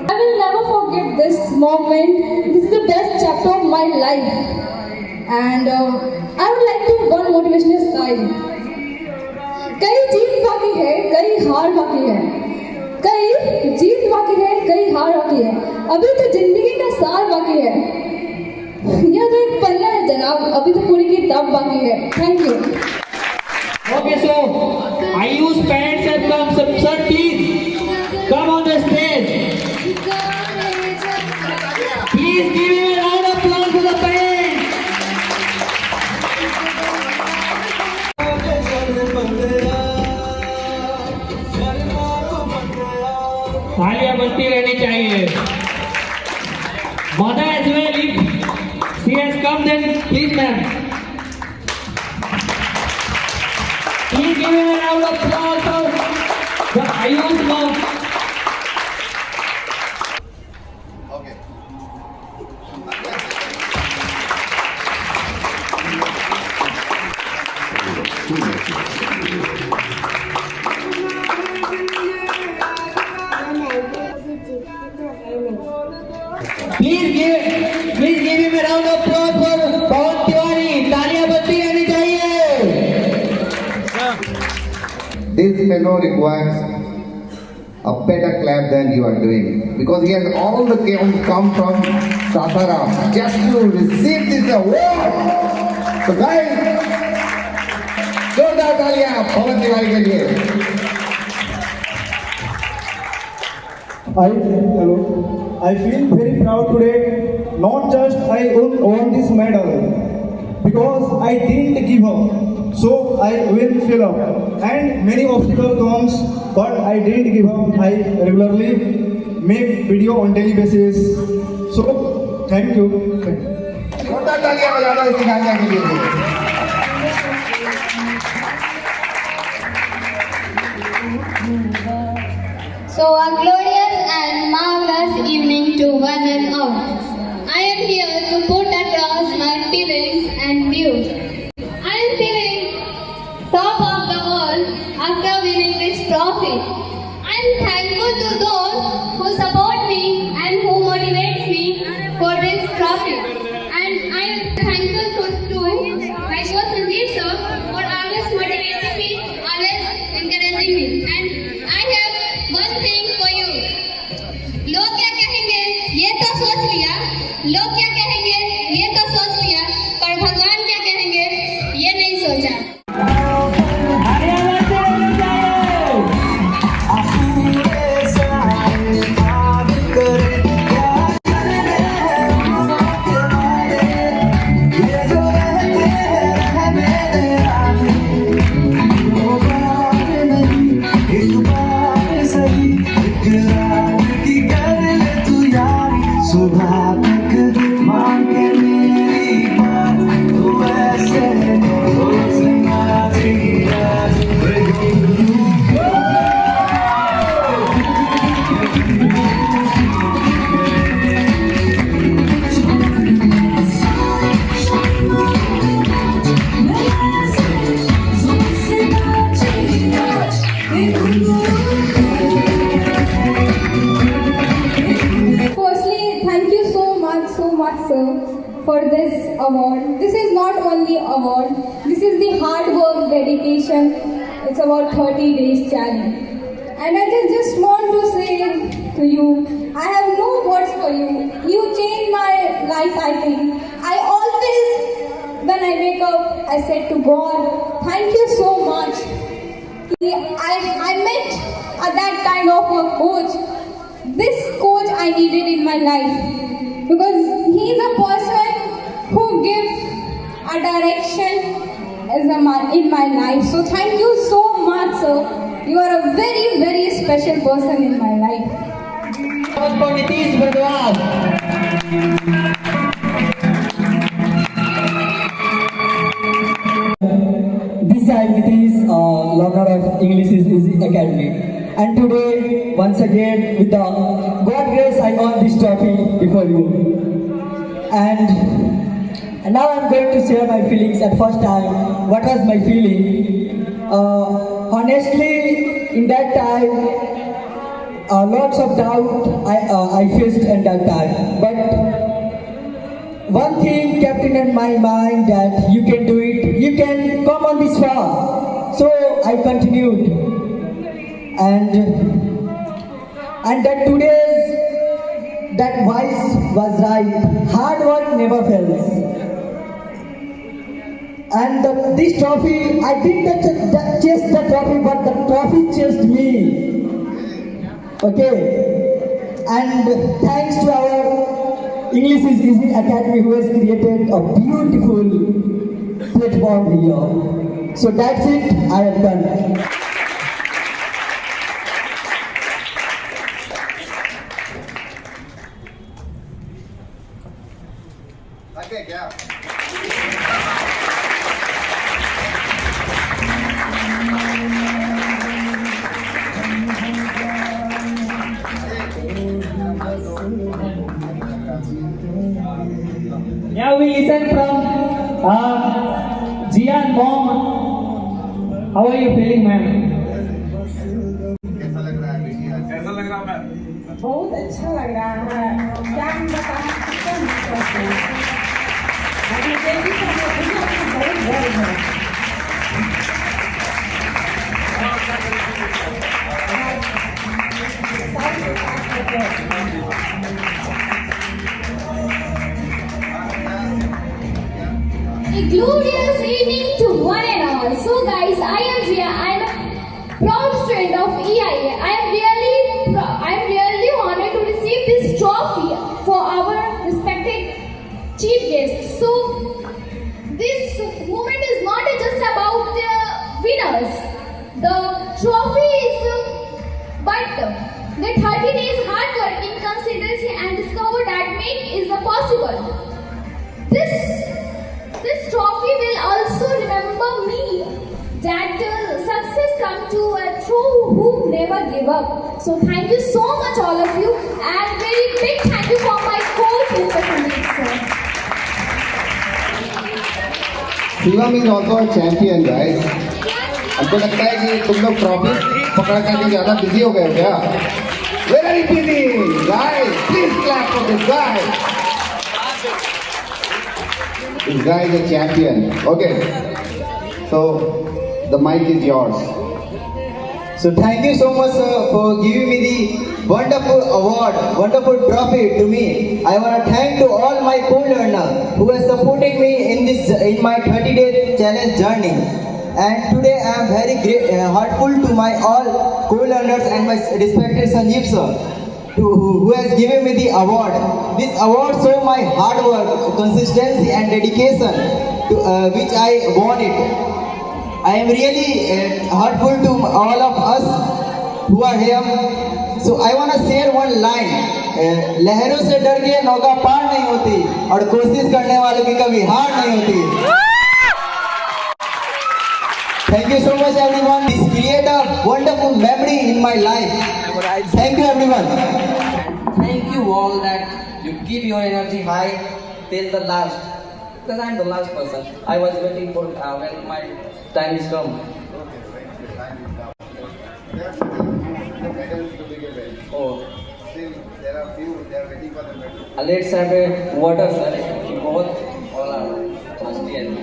I will never forget this moment. This is the best chapter of my life. and I would like to one motivational slide. कई जीत बाकी है, कई हार बाकी है, कई जीत बाकी है, कई हार बाकी है, अभी तो जिंदगी का सार बाकी है। यह तो एक पन्ना है जनाब, अभी तो पूरी किताब बाकी है। Thank you. Okay, so IU's parents have come. So, sir, please come on the stage. Please give him a round of applause for the parents. तालियां बजती रहनी चाहिए। Mother as well, if she has come, then please, ma'am. Please give him a round of applause for the IU's mom. Please give him a round of applause for Pawan Tiwari. तालियां बजती रहनी चाहिए। This fellow requires a better clap than you are doing, because he has all the come from Sasaram just to receive this award. So guys, जोरदार तालियां पवन तिवारी के लिए। I feel very proud today. Not just I won this medal, because I didn't give up. So I will fill up. And many obstacles comes, but I didn't give up. I regularly make video on daily basis. So thank you. जोरदार तालियां बजा दो इस गाने के लिए। So a glorious and marvelous evening to one and all. I am here to put across my feelings and views. I am feeling top of the world after winning this trophy. I am thankful to those who support me and who motivate me for this trophy. And I am thankful to my coach Sanjeev sir for always motivating me, always encouraging me. And I have one thing for you. लोग क्या कहेंगे ये तो सोच लिया, लोग क्या कहेंगे ये तो सोच लिया, पर भगवान क्या कहेंगे ये नहीं सोचा। For this award. This is not only award, this is the hard work, dedication. It's about 30 days challenge. And I just want to say to you, I have no words for you. You changed my life, I think. I always, when I wake up, I said to God, thank you so much. I met that kind of a coach. This coach I needed in my life. Because he is a person who gives a direction in my life. So thank you so much, sir. You are a very, very special person in my life. This is Nitish, learner of English Easy Academy. And today, once again, with the God grace, I won this trophy before you. And now I'm going to share my feelings at first time. What was my feeling? Honestly, in that time, lots of doubt I faced in that time. But one thing kept in in my mind that you can do it, you can come on this far. So I continued, and that today's that voice was right. Hard work never fails. And this trophy, I didn't chase the trophy, but the trophy chased me. Okay, and thanks to our English is Easy Academy who has created a beautiful platform here. So that's it, I have done. Okay, yeah. Now we listen from Jian mom. How are you feeling, ma'am? कैसा लग रहा है ma'am? बहुत अच्छा लग रहा है। क्या हम बताएं कितना अच्छा है। अभी देवी का बहुत गर्व है। A glorious evening to one and all. So guys, I am Jia. I am a proud student of EIA. I am really honored to receive this trophy for our respected chief guest. So this moment is not just about the winners. The trophy is but the 30 days hard work in consistency and discover that make is possible. This trophy will also remember me that success comes to a true who never give up. So thank you so much all of you, and very big thank you for my coach Mr. Sandeep sir. Shivam is also a champion, guys. हमको लगता है कि तुम लोग trophy पकड़ करके ज्यादा busy हो गए हो क्या? Very busy, guys. Please clap for this guy. This guy is a champion. Okay. So the mic is yours. So thank you so much, sir, for giving me the wonderful award, wonderful trophy to me. I want to thank to all my co-learners who have supported me in my 30-day challenge journey. And today I am very heartful to my all co-learners and my respected Sanjeev sir, who has given me the award. This award shows my hard work, consistency and dedication to which I won it. I am really heartful to all of us who are here. So I want to share one line. लहरों से डर के नौका पार नहीं होती और कोशिश करने वालों की कभी हार नहीं होती. Thank you so much everyone. This create a wonderful memory in my life. Thank you everyone. Thank you all that you keep your energy high till the last. Because I am the last person. I was waiting for when my time is come. Oh. Still, there are few. They are waiting for the medal. Let's have a water, sir. Both all are thirsty and.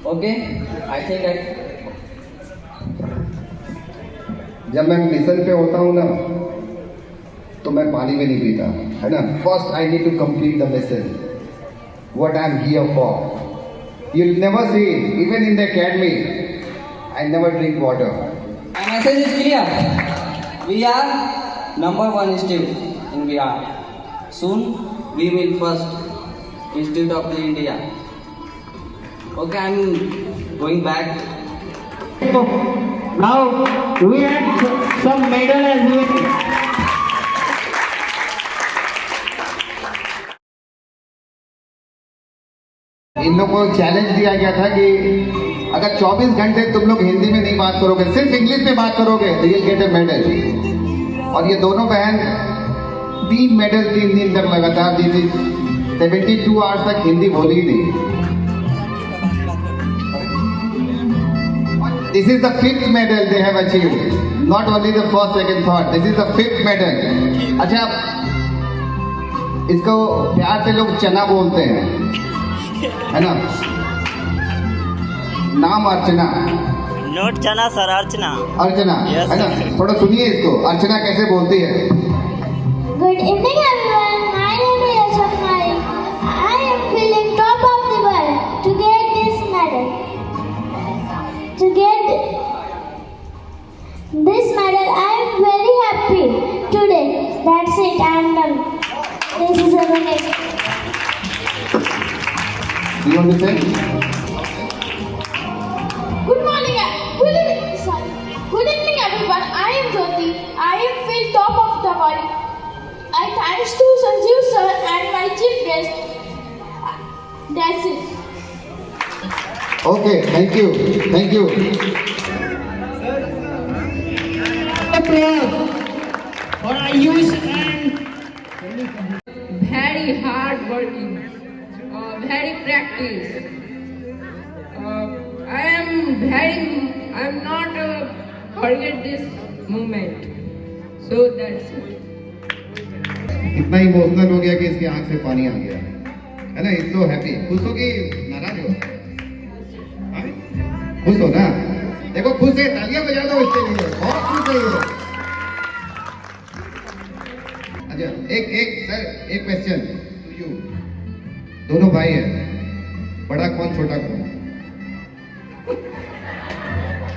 Okay, I think जब मैं mission पे होता हूँ ना तो मैं पानी भी नहीं पीता है ना. First I need to complete the message what I am here for. You never see even in the academy I never drink water. my message is clear. We are number one institute in Bihar. Soon we will first institute of the India. Okay, I'm going back. Now we have some medal as well. इन लोगों को challenge दिया गया था कि अगर 24 घंटे तुम लोग हिंदी में नहीं बात करोगे, सिर्फ इंग्लिश में बात करोगे तो you'll get a medal. और ये दोनों बहन 3 मेडल 3 दिन तक लगातार दी थी. 72 आवर्स तक हिंदी बोली ही नहीं. This is the 5th medal they have achieved. Not only the first, second, third. This is the 5th medal. अच्छा, इसको प्यार से लोग चना बोलते हैं, है ना? नाम अर्चना। नोट चना सर, अर्चना। अर्चना, है ना? थोड़ा सुनिए इसको, अर्चना कैसे बोलती है। Good evening everyone, my name is Ashokmai. I am feeling top of the world to get this medal. To get this medal, I am very happy today. That's it, I am done. This is a donation. You want to say? Good morning, good evening everyone. I am Jyoti. I am feel top of the world. I thanks to Sanjeev sir and my chief guest. That's it. Okay, thank you, thank you. For Ayush and Very hard working, very practice. I'm not forget this moment. So that's it. इतना emotional हो गया कि इसकी आंख से पानी आ गया, है ना? It's so happy. खुश हो कि नाराज हो? हाँ? खुश हो ना? देखो खुश है, तालियां बजा दो इसके लिए, बहुत खुश है ये। अच्छा, एक क्वेश्चन टू यू। दोनों भाई हैं, बड़ा कौन छोटा कौन?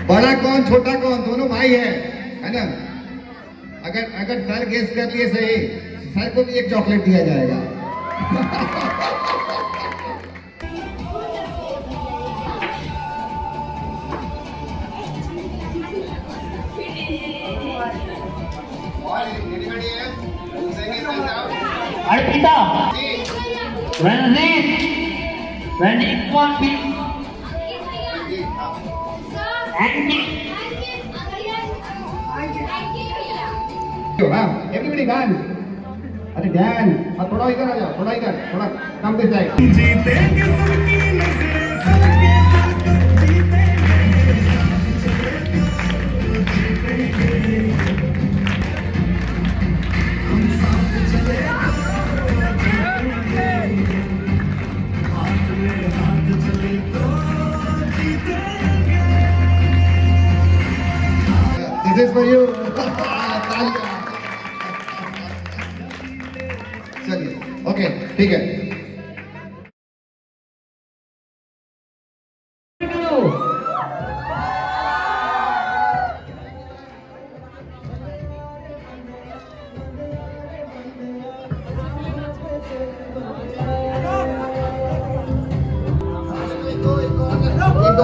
बड़ा कौन छोटा कौन? दोनों भाई है ना? अगर सर गेस कर लिए सही, सर को भी एक चॉकलेट दिया जाएगा। Arpita, when it won't be Everybody dance. अरे dance. थोड़ा इधर आ जाओ, थोड़ा इधर, थोड़ा come this side. This is for you. चलिए, ओके, ठीक है।